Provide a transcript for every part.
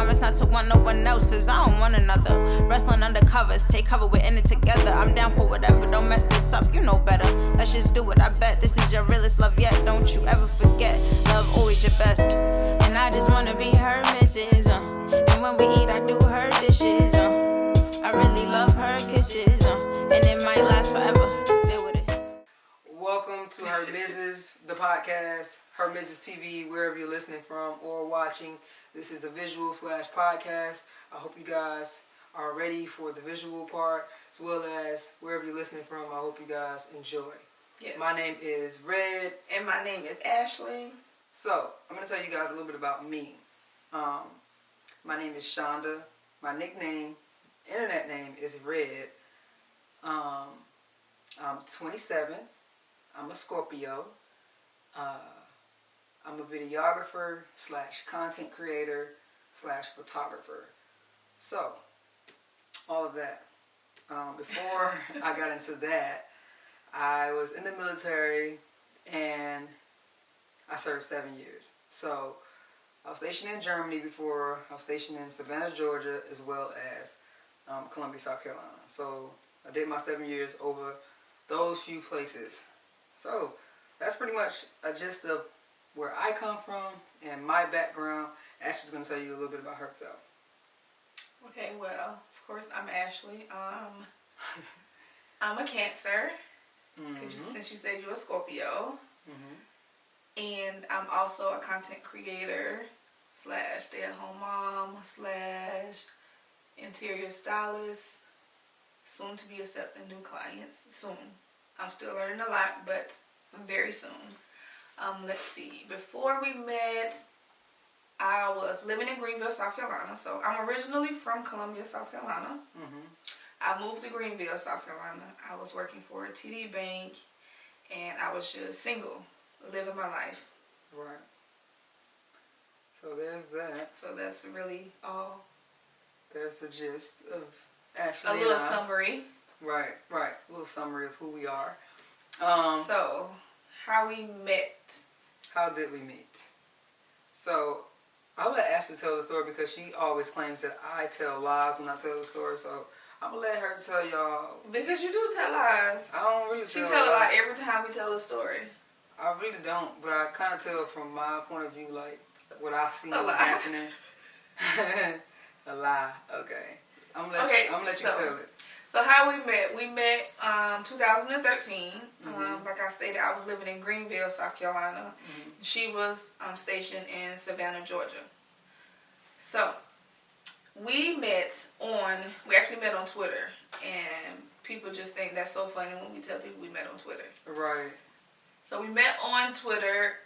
promise not to want no one else, cause I don't want another. Wrestling under covers, take cover, we're in it together. I'm down for whatever, don't mess this up, you know better. Let's just do it, I bet this is your realest love yet. Don't you ever forget, love always your best. And I just wanna be her missus, and when we eat, I do her dishes, I really love her kisses, and it might last forever. Deal with it. Welcome to Her Mrs., the podcast, Her Mrs. TV, wherever you're listening from or watching. This is a visual / podcast. I hope you guys are ready for the visual part, as well as wherever you're listening from. I hope you guys enjoy. Yes. My name is Red. And my name is Ashley. So, I'm going to tell you guys a little bit about me. My name is Shonda. My nickname, internet name, is Red. I'm 27. I'm a Scorpio. I'm a videographer / content creator / photographer. So, all of that. Before I got into that, I was in the military and I served 7 years. So, I was stationed in Germany before. I was stationed in Savannah, Georgia, as well as Columbia, South Carolina. So, I did my 7 years over those few places. So, that's pretty much a gist of where I come from and my background. Ashley's going to tell you a little bit about herself. Okay, well, of course, I'm Ashley. I'm a Cancer, since you said you're a Scorpio. Mm-hmm. And I'm also a content creator / stay-at-home mom / interior stylist. Soon to be accepting new clients. Soon. I'm still learning a lot, but very soon. Let's see. Before we met, I was living in Greenville, South Carolina. So I'm originally from Columbia, South Carolina. Mm-hmm. I moved to Greenville, South Carolina. I was working for a TD Bank, and I was just single, living my life. Right. So there's that. So that's really all. There's the gist of Ashley. A little summary. Right. A little summary of who we are. So, how we met. How did we meet? So, I'll let Ashley tell the story because she always claims that I tell lies when I tell the story. So, I'm going to let her tell y'all. Because you do tell lies. I don't really She tell tell a lie lies. every time we tell a story. I really don't, but I kind of tell from my point of view, like, what I see happening. A lie. Okay. I'm going to let you tell it. So how we met 2013. Like I stated, I was living in Greenville, South Carolina. Mm-hmm. She was stationed in Savannah, Georgia. So we actually met on Twitter, and people just think that's so funny when we tell people we met on Twitter. Right. So we met on Twitter.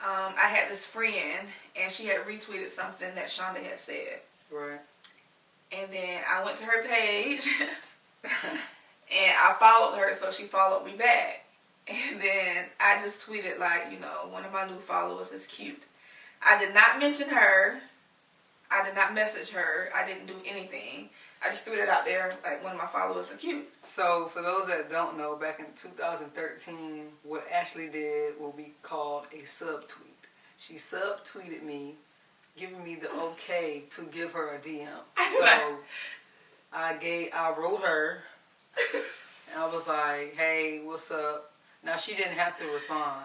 I had this friend, and she had retweeted something that Shonda had said. Right. And then I went to her page, and I followed her, so she followed me back. And then I just tweeted, one of my new followers is cute. I did not mention her. I did not message her. I didn't do anything. I just threw it out there, like, one of my followers is cute. So, for those that don't know, back in 2013, what Ashley did will be called a subtweet. She subtweeted me, giving me the okay to give her a DM. So I wrote her, and I was like, hey, what's up? Now, she didn't have to respond.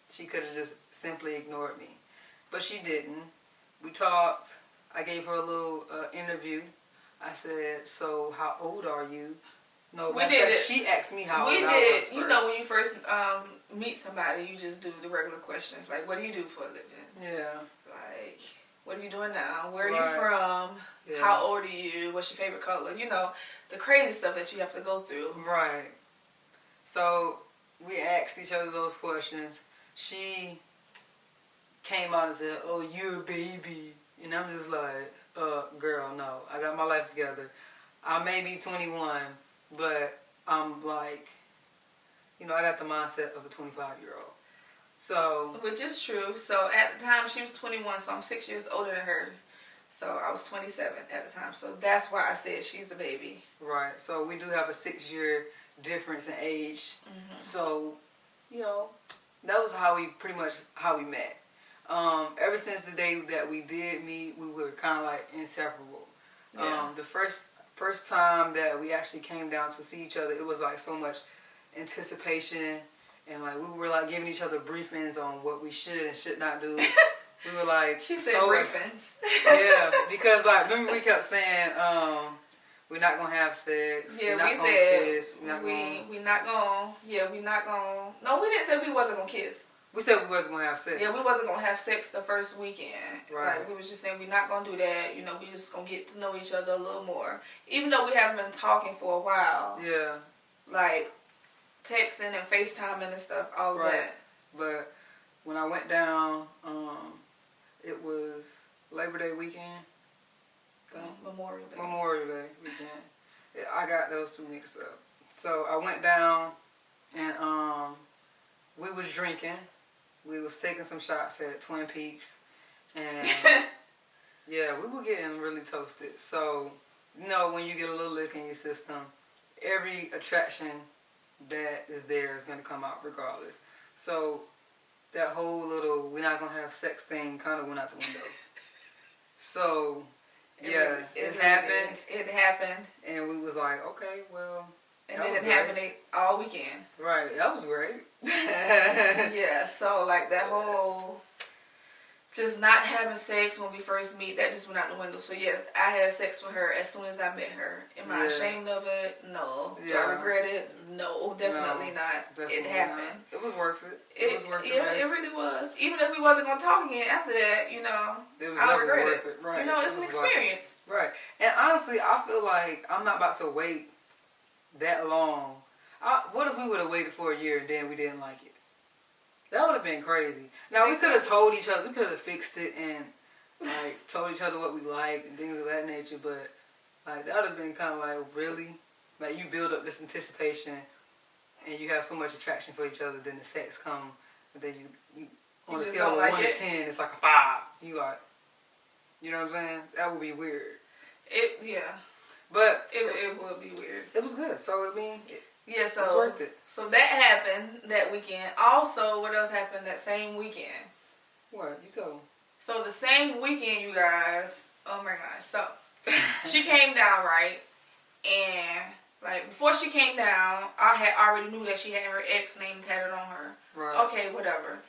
She could have just simply ignored me. But she didn't. We talked. I gave her a little interview. I said, so how old are you? No, we did it. She asked me how old I was first. You know, when you first meet somebody, you just do the regular questions. Like, what do you do for a living? Yeah. Like, what are you doing now? Where are you from? Yeah. How old are you? What's your favorite color? You know, the crazy stuff that you have to go through. Right. So, we asked each other those questions. She came out and said, oh, you're a baby. And I'm just like, girl, no. I got my life together. I may be 21, but I'm like, I got the mindset of a 25-year-old. So, which is true. So at the time she was 21, so I'm 6 years older than her. So I was 27 at the time. So that's why I said she's a baby. Right. So we do have a 6-year difference in age. Mm-hmm. So, that was how we met. Ever since the day that we did meet, we were kind of like inseparable. Yeah. The first time that we actually came down to see each other, it was like so much anticipation, and like we were like giving each other briefings on what we should and should not do. We were like, she said briefings. Yeah, because like remember we kept saying, we're not gonna have sex. Yeah, we're not we gonna said kiss. we not gonna. Yeah, we not gonna. No, we didn't say we wasn't gonna kiss. We said we wasn't gonna have sex. Yeah, we wasn't gonna have sex the first weekend. Right. Like we was just saying we not gonna do that. You know, we just gonna get to know each other a little more. Even though we haven't been talking for a while. Yeah. Like texting and FaceTiming and stuff, all right. that. But when I went down, it was Labor Day weekend. Memorial Day weekend. Yeah, I got those two mixed up. So I went down and we was drinking. We was taking some shots at Twin Peaks. And yeah, we were getting really toasted. So, you know, when you get a little liquor in your system, every attraction that is there is going to come out regardless. So that whole little we're not going to have sex thing kind of went out the window. So yeah, it happened. It happened. And we was like, okay, well. And then it happened all weekend. Right, that was great. Yeah, so like that whole just not having sex when we first meet, that just went out the window. So yes, I had sex with her as soon as I met her. Am I ashamed of it? No. Do I regret it? No, definitely not. Definitely it happened. Not. It was worth it. It was worth it. Yeah, it really was. Even if we wasn't going to talk again after that, you know, I don't regret it. Right. You know, it's an experience. Right. And honestly, I feel like I'm not about to wait that long. What if we would have waited for a year and then we didn't like it? That would have been crazy. Now, we could have told each other, we could have fixed it and, like, told each other what we liked and things of that nature, but, like, that would have been kind of like, really? Like, you build up this anticipation and you have so much attraction for each other, then the sex come, and then you on a scale of 1 to 10, it's like a 5. You like, you know what I'm saying? That would be weird. Yeah. But it would be weird. It was good. So, I mean, yeah, so it's worth it. So that happened that weekend. Also, what else happened that same weekend? What? You tell them. So the same weekend, you guys. Oh my gosh. So she came down, right? And like before she came down, I had already knew that she had her ex name tatted on her. Right. Okay, whatever.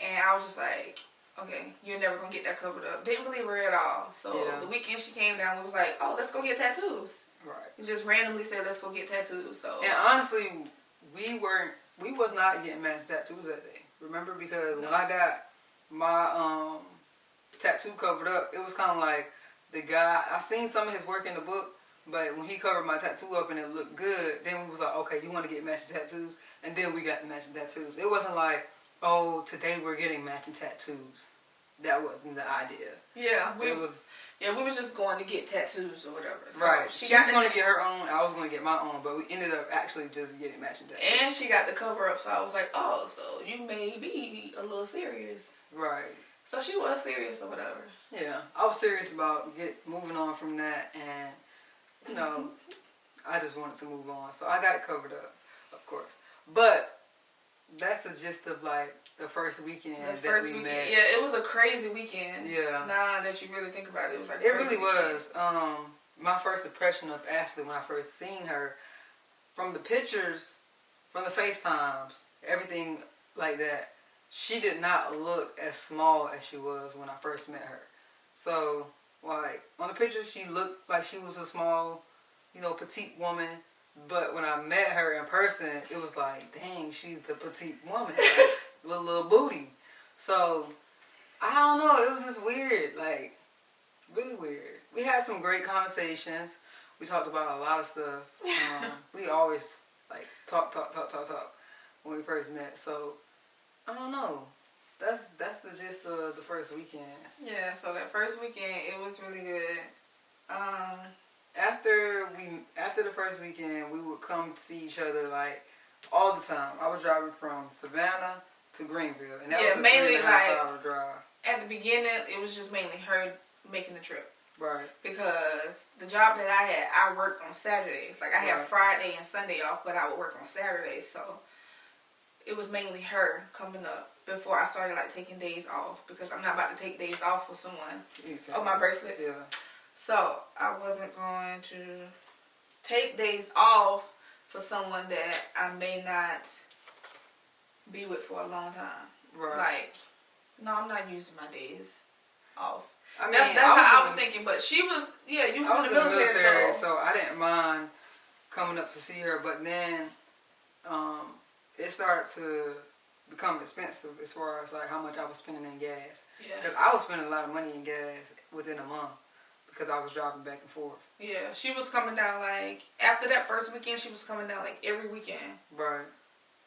And I was just like, okay, you're never gonna get that covered up. Didn't believe her at all. So the weekend she came down, we was like, oh, let's go get tattoos. Right. You just randomly said, let's go get tattoos. So. And honestly, we was not getting matched tattoos that day. Remember, because when I got my tattoo covered up, it was kind of like the guy. I seen some of his work in the book, but when he covered my tattoo up and it looked good, then we was like, okay, you want to get matching tattoos, and then we got the matching tattoos. It wasn't like, oh, today we're getting matching tattoos. That wasn't the idea. Yeah, we was just going to get tattoos or whatever. So right. She was going to get her own. I was going to get my own, but we ended up actually just getting matching tattoos. And she got the cover up, so I was like, oh, so you may be a little serious. Right. So she was serious or whatever. Yeah, I was serious about moving on from that, and you know, I just wanted to move on, so I got it covered up, of course. But that's the gist of like the first weekend that we met. Yeah, it was a crazy weekend. Yeah. Now that you really think about it, it was like it really was. My first impression of Ashley when I first seen her, from the pictures, from the FaceTimes, everything like that, she did not look as small as she was when I first met her. So, like, on the pictures, she looked like she was a small, petite woman. But when I met her in person, it was like, dang, she's the petite woman. Like, with a little booty. So, I don't know. It was just weird. Like, really weird. We had some great conversations. We talked about a lot of stuff. We always, like, talk when we first met. So, I don't know. That's the gist of the first weekend. Yeah, so that first weekend, it was really good. After the first weekend, we would come see each other like all the time. I was driving from Savannah to Greenville, and that was a mainly 3.5-hour drive. At the beginning, it was just mainly her making the trip. Right. Because the job that I had, I worked on Saturdays. Like I had Friday and Sunday off, but I would work on Saturdays, so it was mainly her coming up before I started like taking days off, because I'm not about to take days off for someone. Exactly. Oh, my bracelets. Yeah. So I wasn't going to take days off for someone that I may not be with for a long time. Right. Like, no, I'm not using my days off. I mean, that's how I was thinking. But she was, yeah, you was in the military, so I didn't mind coming up to see her. But then it started to become expensive as far as like how much I was spending in gas. Yeah. Because I was spending a lot of money in gas within a month because I was driving back and forth. Yeah, she was coming down like, after that first weekend, she was coming down like every weekend. Right.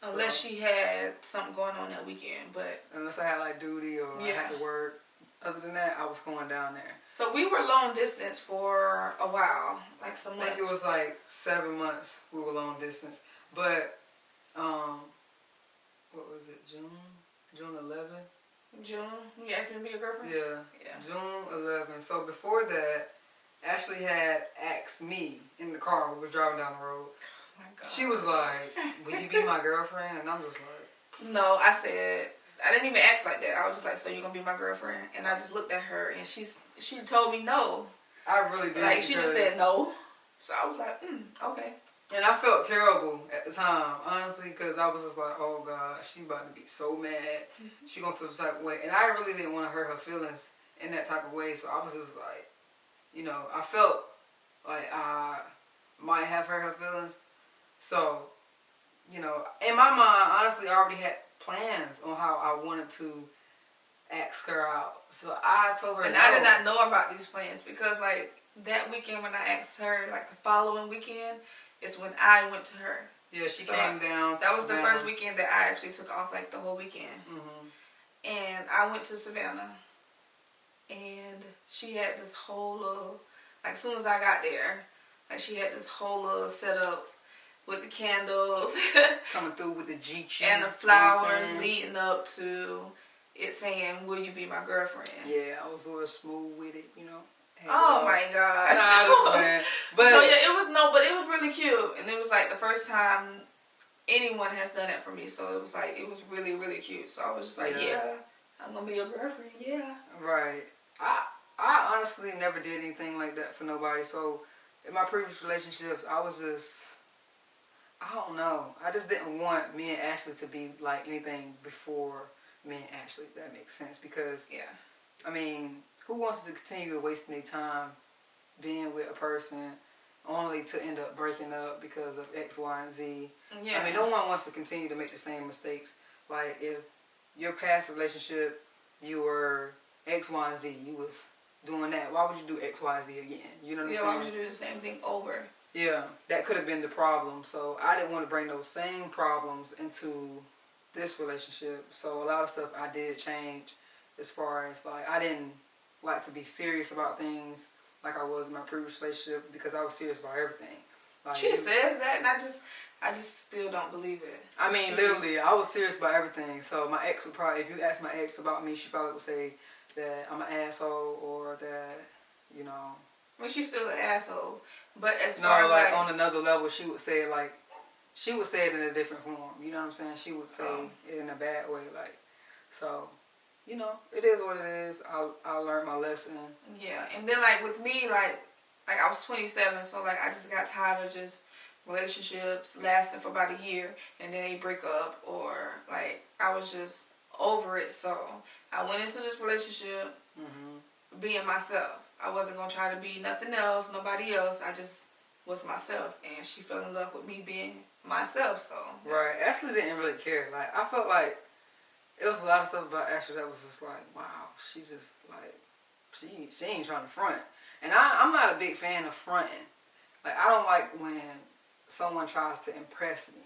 Unless she had something going on that weekend, but... Unless I had like duty or I had to work. Other than that, I was going down there. So we were long distance for a while, like some months. I think it was like 7 months we were long distance. But, what was it, June 11th? June? You asked me to be your girlfriend? Yeah. June 11th. So before that, Ashley had asked me in the car when we were driving down the road. Oh my God. She was like, will you be my girlfriend? And I'm just like... No, I said... I didn't even ask like that. I was just like, so you're going to be my girlfriend? And I just looked at her and she told me no. I really did. Like, she just said no. So I was like, okay. And I felt terrible at the time, honestly, because I was just like, oh God, she about to be so mad. She going to feel the type of way. And I really didn't want to hurt her feelings in that type of way. So I was just like, you know, I felt like I might have hurt her feelings. So, you know, in my mind, honestly, I already had plans on how I wanted to ask her out. So I told her and no. I did not know about these plans because like that weekend when I asked her, like the following weekend is when I went to her. Yeah, she came down. That was the first weekend that I actually took off, like the whole weekend. Mm-hmm. And I went to Savannah and she had this whole little, like as soon as I got there, like she had this whole little setup with the candles coming through with the G and the flowers leading up to it saying, "Will you be my girlfriend?" Yeah, I was a little smooth with it, you know. Oh my gosh! Nah, but so yeah, it was really cute, and it was like the first time anyone has done it for me. So it was like it was really really cute. So I was just like, yeah I'm gonna be your girlfriend. Yeah. Right. I honestly never did anything like that for nobody. So in my previous relationships, I was just, I don't know. I just didn't want me and Ashley to be like anything before me and Ashley, if that makes sense. Because, I mean, who wants to continue wasting their time being with a person only to end up breaking up because of X, Y, and Z? Yeah. I mean, no one wants to continue to make the same mistakes. Like, if your past relationship, you were X, Y, and Z, you was doing that, why would you do X, Y, Z again? You know what I'm saying? Yeah, why would you do the same thing over? Yeah, that could have been the problem. So I didn't want to bring those same problems into this relationship. So a lot of stuff I did change as far as like I didn't like to be serious about things like I was in my previous relationship because I was serious about everything. Like, she says that and I just still don't believe it. I mean, literally, I was serious about everything. So my ex would probably, if you ask my ex about me, she probably would say that I'm an asshole or that, you know. I mean, she's still an asshole. But as far as like on another level, she would say it like, she would say it in a different form. You know what I'm saying? She would say it in a bad way. Like, so, you know, it is what it is. I learned my lesson. Yeah, and then like with me, like I was 27, so like I just got tired of just relationships lasting for about a year and then they break up, or like I was just over it. So I went into this relationship being myself. I wasn't gonna try to be nothing else, nobody else. I just was myself, and she fell in love with me being myself. So right, Ashley didn't really care. Like I felt like it was a lot of stuff about Ashley that was just like, wow, she just like she ain't trying to front. And I'm not a big fan of fronting. Like I don't like when someone tries to impress me.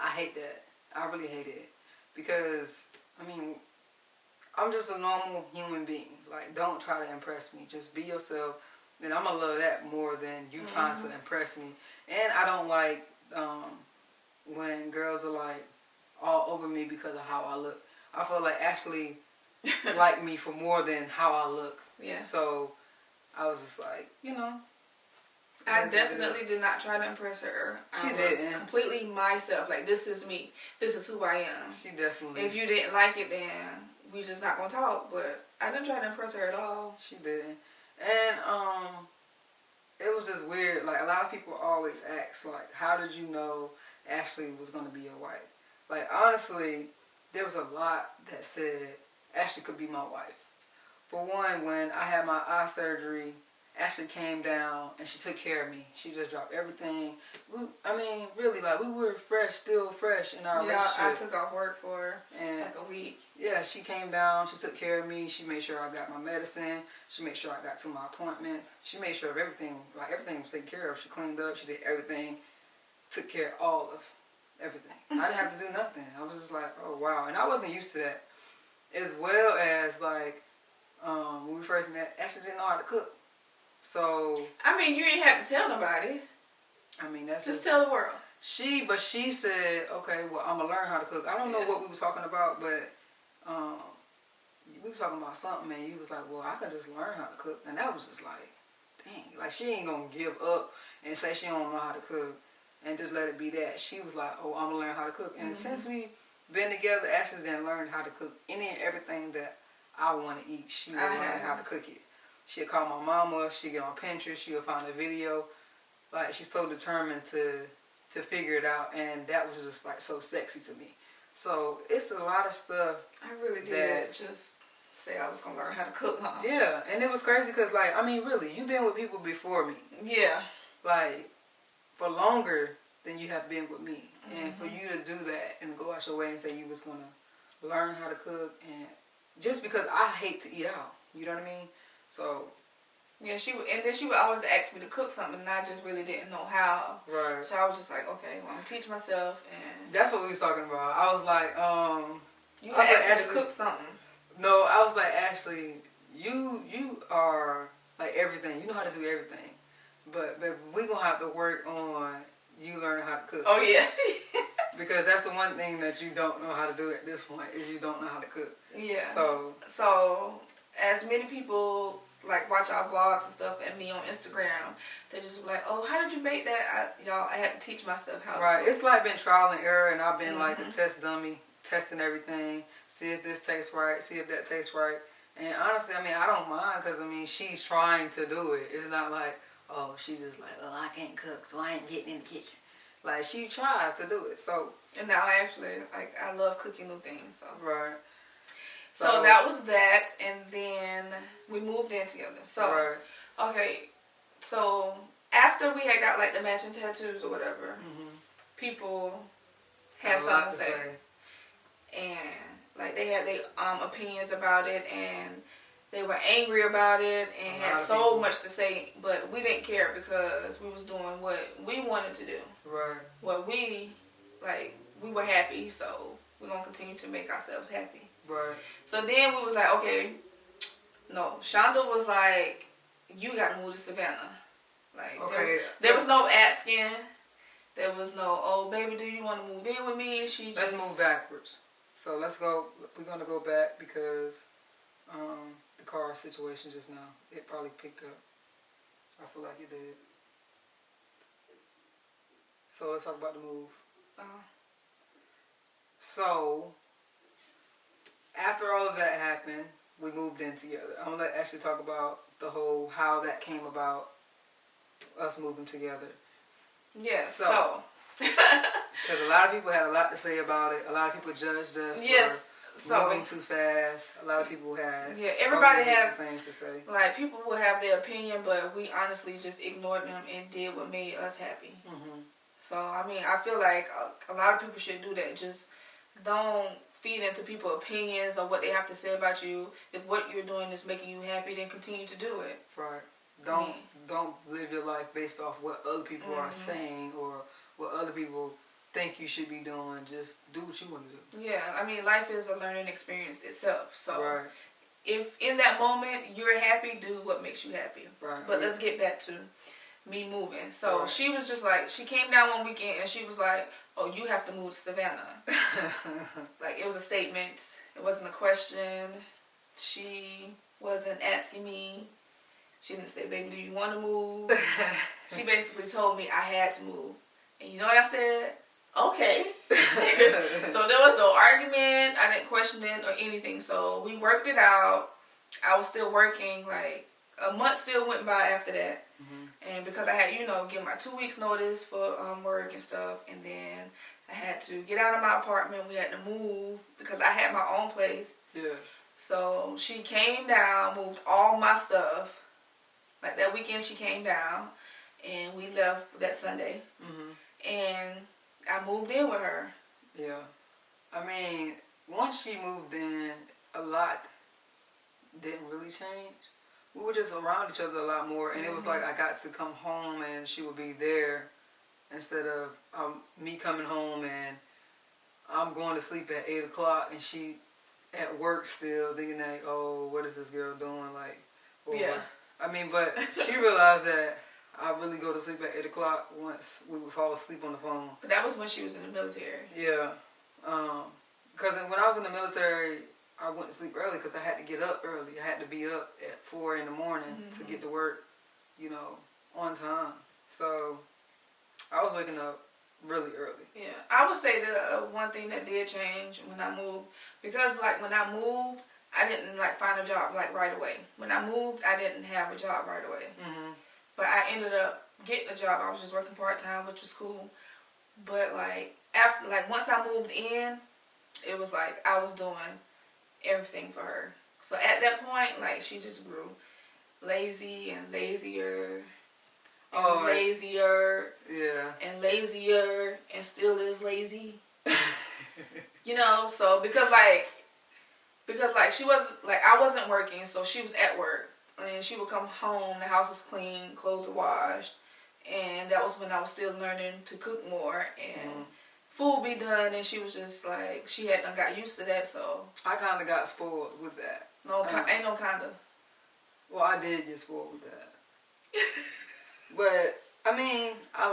I hate that. I really hate it. Because, I mean, I'm just a normal human being. Like, don't try to impress me. Just be yourself. And I'm going to love that more than you trying to impress me. And I don't like when girls are, like, all over me because of how I look. I feel like Ashley liked me for more than how I look. Yeah. So, I was just like, you know, I definitely did not try to impress her. She didn't. Completely myself. Like, this is me. This is who I am. She definitely. If you didn't like it, then we just not gonna talk. But I didn't try to impress her at all. She didn't. And it was just weird. Like, a lot of people always ask, like, how did you know Ashley was gonna be your wife? Like, honestly, there was a lot that said Ashley could be my wife. For one, when I had my eye surgery, Ashley came down and she took care of me. She just dropped everything. Really, like, we were still fresh in our relationship. Yeah, I took off work for and like a week. Yeah, she came down. She took care of me. She made sure I got my medicine. She made sure I got to my appointments. She made sure of everything. Like, everything was taken care of. She cleaned up. She did everything. Took care of all of everything. I didn't have to do nothing. I was just like, oh, wow. And I wasn't used to that. As well as, like, when we first met, Ashley didn't know how to cook. So, I mean, you ain't have to tell nobody. I mean, that's just tell the world. But she said, okay, well, I'm gonna learn how to cook. I don't know what we was talking about, but we was talking about something, and you was like, well, I could just learn how to cook, and that was just like, dang, like, she ain't gonna give up and say she don't know how to cook and just let it be that. She was like, oh, I'm gonna learn how to cook, and since we been together, Ashley done learned how to cook any and everything that I want to eat. She will learn how to cook it. She'll call my mama. She'll get on Pinterest. She'll find a video. Like, she's so determined to figure it out, and that was just like so sexy to me. So it's a lot of stuff. I really did just say I was gonna learn how to cook, huh? Yeah, and it was crazy because, like, I mean, really, you've been with people before me. Yeah. Like, for longer than you have been with me, and for you to do that and go out your way and say you was gonna learn how to cook, and just because I hate to eat out, you know what I mean? So. Yeah, she would always ask me to cook something, and I just really didn't know how. Right. So I was just like, okay, well, I'm gonna teach myself, and that's what we was talking about. I was like, you asked me to cook something. No, I was like, Ashley, you are like everything. You know how to do everything, but we gonna have to work on you learning how to cook. Oh yeah. Because that's the one thing that you don't know how to do at this point is you don't know how to cook. Yeah. So as many people like watch our vlogs and stuff and me on Instagram, they just be like, oh, how did you make that? I had to teach myself how. Right. It's like been trial and error, and I've been like a test dummy, testing everything, see if this tastes right, see if that tastes right. And honestly, I mean, I don't mind because, I mean, she's trying to do it. It's not like, oh, she just like, oh, I can't cook, so I ain't getting in the kitchen. Like, she tries to do it, so. And now I actually, like, I love cooking new things, so. Right. So that was that, and then we moved in together. So, okay, so after we had got, like, the matching tattoos or whatever, people had something to say. And, like, they had their opinions about it, and they were angry about it, and had so much to say, but we didn't care because we was doing what we wanted to do. Right. What we were happy, so we're going to continue to make ourselves happy. Right. So then we was like, okay, no. Shonda was like, you got to move to Savannah. Like, okay, there was no asking. There was no, oh, baby, do you want to move in with me? Let's move backwards. So let's go. We're going to go back because the car situation just now, it probably picked up. I feel like it did. So let's talk about the move. So, after all of that happened, we moved in together. I'm going to let Ashley talk about the whole, how that came about, us moving together. Yeah, so. Because a lot of people had a lot to say about it. A lot of people judged us for moving too fast. A lot of people had everybody has things to say. Like, people will have their opinion, but we honestly just ignored them and did what made us happy. So, I mean, I feel like a lot of people should do that. Just don't feed into people's opinions or what they have to say about you. If what you're doing is making you happy, then continue to do it. Right. Don't live your life based off what other people are saying or what other people think you should be doing. Just do what you want to do. Yeah, I mean, life is a learning experience itself. So if in that moment you're happy, do what makes you happy. Right. But let's get back to me moving. So she was just like, she came down one weekend and she was like, oh, you have to move to Savannah. Like, it was a statement. It wasn't a question. She wasn't asking me She didn't say, baby, do you want to move? She basically told me I had to move. And you know what I said? Okay. So there was no argument. I didn't question it or anything. So we worked it out. I was still working. Like, a month still went by after that. And because I had, give my 2 weeks notice for work and stuff. And then I had to get out of my apartment. We had to move because I had my own place. Yes. So she came down, moved all my stuff. Like that weekend she came down. And we left that Sunday. And I moved in with her. Yeah. I mean, once she moved in, a lot didn't really change. We were just around each other a lot more. And it was like I got to come home and she would be there instead of me coming home and I'm going to sleep at 8 o'clock and she at work still thinking like, oh, what is this girl doing? Like, yeah. I mean, but she realized that I really go to sleep at 8 o'clock once we would fall asleep on the phone. But that was when she was in the military. Yeah. Because when I was in the military, I went to sleep early because I had to get up early. I had to be up at 4 in the morning to get to work, on time. So I was waking up really early. Yeah. I would say the one thing that did change when I moved, because like when I moved, I didn't like find a job like right away. When I moved, I didn't have a job right away. But I ended up getting a job. I was just working part-time, which was cool. But like after, like once I moved in, it was like I was doing everything for her. So at that point, like she just grew lazy and lazier and lazier. Yeah. And lazier and still is lazy. So because she was like I wasn't working, so she was at work. And she would come home, the house was clean, clothes were washed. And that was when I was still learning to cook more. And food be done. And she was just like, she hadn't got used to that, so. I kind of got spoiled with that. No, ain't no kind of. Well, I did get spoiled with that. But, I mean, I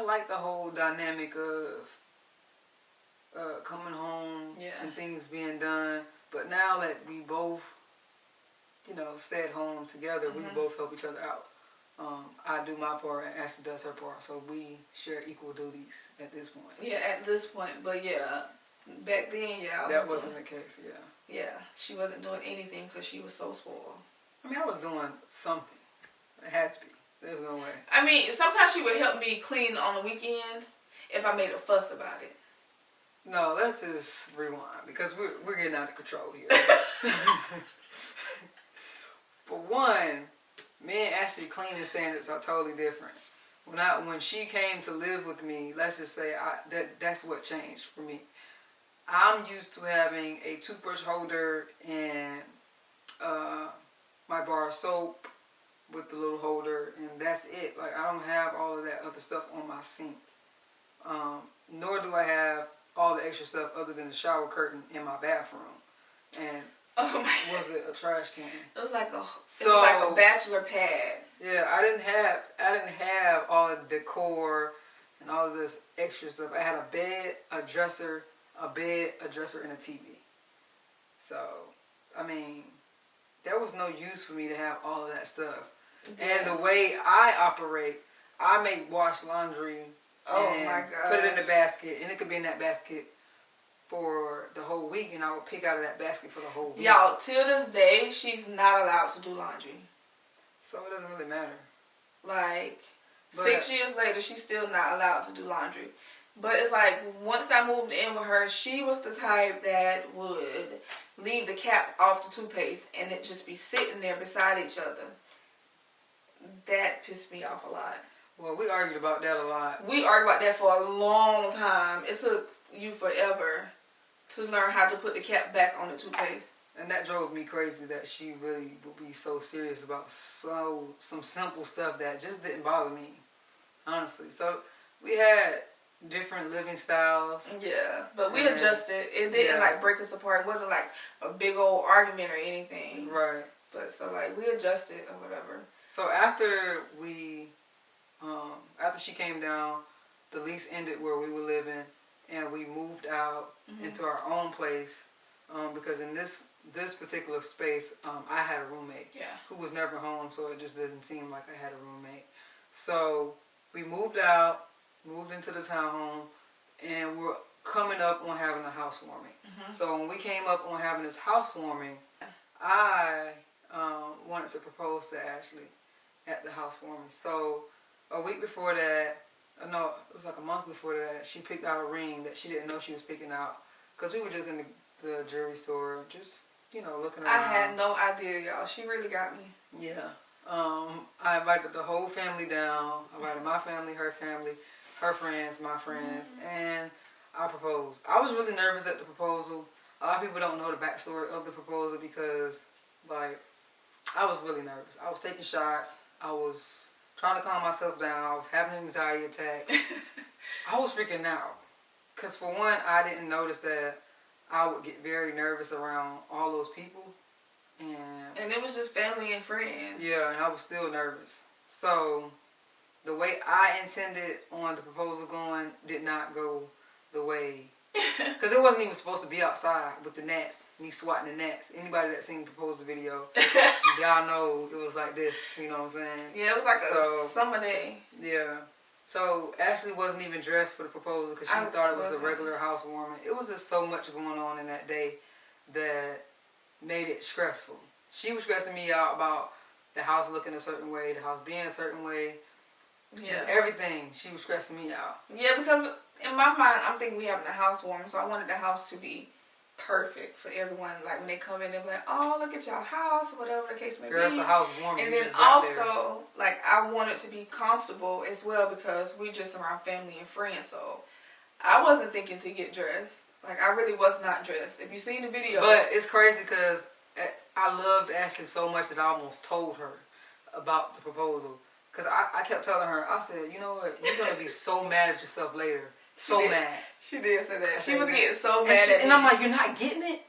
like the whole dynamic of coming home and things being done. But now that we both stay at home together, we both help each other out. I do my part and Ashley does her part, so we share equal duties at this point. Yeah, at this point, but yeah, back then, that wasn't the case. Yeah, she wasn't doing anything because she was so spoiled. I mean, I was doing something. It had to be. There's no way. I mean, sometimes she would help me clean on the weekends if I made a fuss about it. No, let's just rewind because we're getting out of control here. For one, me and Ashley cleaning standards are totally different. When she came to live with me, let's just say that's what changed for me. I'm used to having a toothbrush holder and my bar of soap with the little holder, and that's it. Like I don't have all of that other stuff on my sink. Nor do I have all the extra stuff other than the shower curtain in my bathroom. And oh my God. Was it a trash can? It was like a bachelor pad. Yeah, I didn't have all the decor and all of this extra stuff. I had a bed, a dresser, and a TV. So, I mean, there was no use for me to have all of that stuff. Yeah. And the way I operate, I make wash laundry and my God. Put it in a basket, and it could be in that basket for the whole week, and I would pick out of that basket for the whole week. Y'all, till this day, she's not allowed to do laundry. So it doesn't really matter. Like, 6 years later, she's still not allowed to do laundry. But it's like, once I moved in with her, she was the type that would leave the cap off the toothpaste and it just be sitting there beside each other. That pissed me off a lot. Well, we argued about that a lot. We argued about that for a long time. It took you forever to learn how to put the cap back on the toothpaste. And that drove me crazy that she really would be so serious about some simple stuff that just didn't bother me, honestly. So we had different living styles. Yeah, but we adjusted. It didn't like break us apart. It wasn't like a big old argument or anything. Right. But so like we adjusted or whatever. So after she came down, the lease ended where we were living, and we moved out into our own place. because in this particular space, I had a roommate who was never home, so it just didn't seem like I had a roommate. So we moved into the townhome, and we're coming up on having a housewarming. So when we came up on having this housewarming, I wanted to propose to Ashley at the housewarming. So a week before that, no, it was like a month before that, she picked out a ring that she didn't know she was picking out. Because we were just in the jewelry store, just, looking around. I had no idea, y'all. She really got me. Yeah. I invited the whole family down. I invited my family, her friends, my friends, and I proposed. I was really nervous at the proposal. A lot of people don't know the backstory of the proposal because, I was really nervous. I was taking shots. I was trying to calm myself down. I was having anxiety attacks. I was freaking out. Because for one, I didn't notice that I would get very nervous around all those people. And it was just family and friends. Yeah, and I was still nervous. So the way I intended on the proposal going did not go the way. Because it wasn't even supposed to be outside with the gnats, me swatting the gnats. Anybody that's seen the proposal video, y'all know it was like this, you know what I'm saying? Yeah, it was like a summer day. Yeah. So Ashley wasn't even dressed for the proposal because she thought it was a regular housewarming. It was just so much going on in that day that made it stressful. She was stressing me out about the house looking a certain way, the house being a certain way. Yeah. Just everything. She was stressing me out. Yeah, because in my mind, I'm thinking we having a housewarming, so I wanted the house to be perfect for everyone. Like when they come in, they're like, "Oh, look at y'all house," whatever the case may be. Girl, it's a housewarming. And then also, like, I wanted to be comfortable as well because we just around family and friends. So I wasn't thinking to get dressed. Like I really was not dressed. If you seen the video, but it's crazy because I loved Ashley so much that I almost told her about the proposal. Because I kept telling her, I said, you know what, you're going to be so mad at yourself later. Mad. She did say that. She was getting so mad at me. And I'm like, you're not getting it?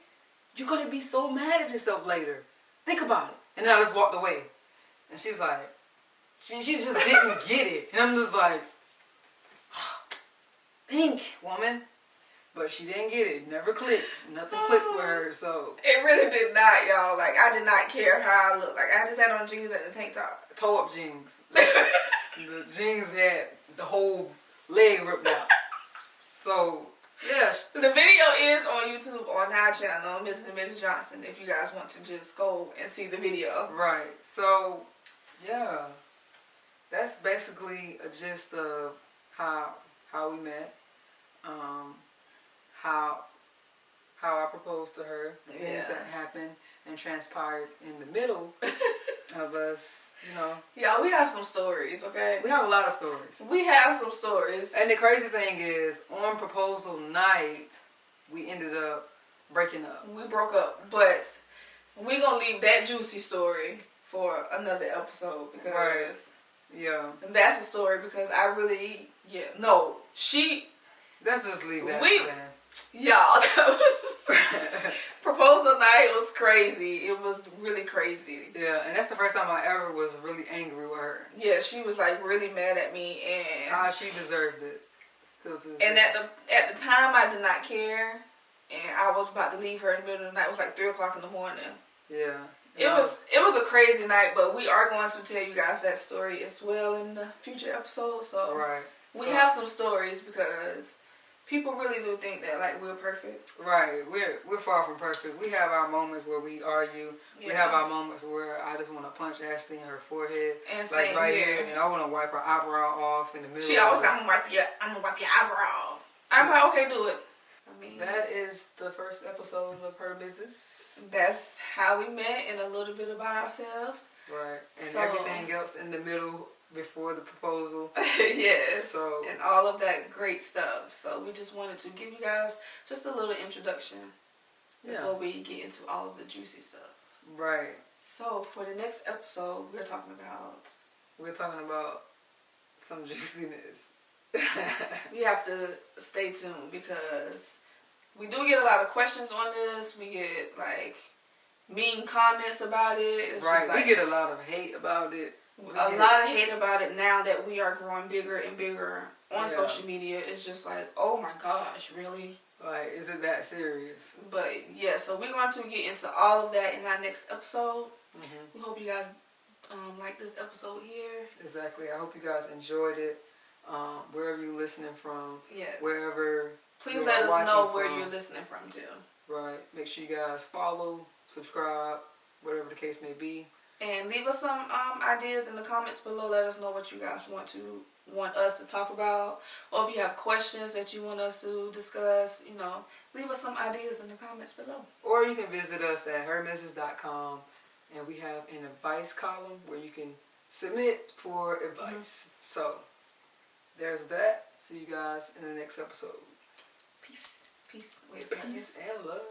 You're going to be so mad at yourself later. Think about it. And then I just walked away. And she was like, she just didn't get it. And I'm just like, think, woman. But she didn't get it. Never clicked. Nothing clicked with her, so. It really did not, y'all. Like, I did not care how I looked. Like, I just had on jeans and a tank top. Toe-up jeans. The jeans had the whole leg ripped out. So, yeah. The video is on YouTube on our channel, Mrs. and Mrs. Johnson, if you guys want to just go and see the video. Right. So, yeah. That's basically a gist of how we met. How I proposed to her, the things that happened and transpired in the middle of us, Yeah, we have some stories, okay? We have a lot of stories. We have some stories. And the crazy thing is, on proposal night, we ended up breaking up. We broke up, but we're going to leave that juicy story for another episode because... Right. Yeah. And that's a story because I really... Yeah, no, Let's just leave that then. Y'all, that was proposal night was crazy. It was really crazy. Yeah, and that's the first time I ever was really angry with her. Yeah, she was like really mad at me, and she deserved it. Still to this and day. at the time, I did not care, and I was about to leave her in the middle of the night. It was like 3:00 in the morning. Yeah. It was a crazy night, but we are going to tell you guys that story as well in the future episodes. So right. We have some stories because people really do think that like we're perfect. Right. We're far from perfect. We have our moments where we argue. Yeah. We have our moments where I just want to punch Ashley in her forehead. And like right here. And I want to wipe her eyebrow off in the middle. She always said, I'm gonna wipe your eyebrow off. I'm like, okay, do it. I mean, that is the first episode of Her Business. That's how we met and a little bit about ourselves. Right. And everything else in the middle before the proposal. Yes. So, and all of that great stuff. So we just wanted to give you guys just a little introduction before we get into all of the juicy stuff. Right. So for the next episode, we're talking about some juiciness. You have to stay tuned because we do get a lot of questions on this. We get like mean comments about it. It's right. Just, like, we get a lot of hate about it. A lot of hate about it now that we are growing bigger and bigger on social media. It's just like, oh my gosh, really? Like, is it that serious? But yeah, so we're going to get into all of that in our next episode. We hope you guys like this episode here. Exactly. I hope you guys enjoyed it. Wherever you're listening from. Yes. Wherever. Please let us know where you're listening from too. Right. Make sure you guys follow, subscribe, whatever the case may be. And leave us some ideas in the comments below. Let us know what you guys want us to talk about, or if you have questions that you want us to discuss, you know, leave us some ideas in the comments below. Or you can visit us at hermisses.com, and we have an advice column where you can submit for advice. So there's that. See you guys in the next episode. Peace. Peace. Wait, peace and love.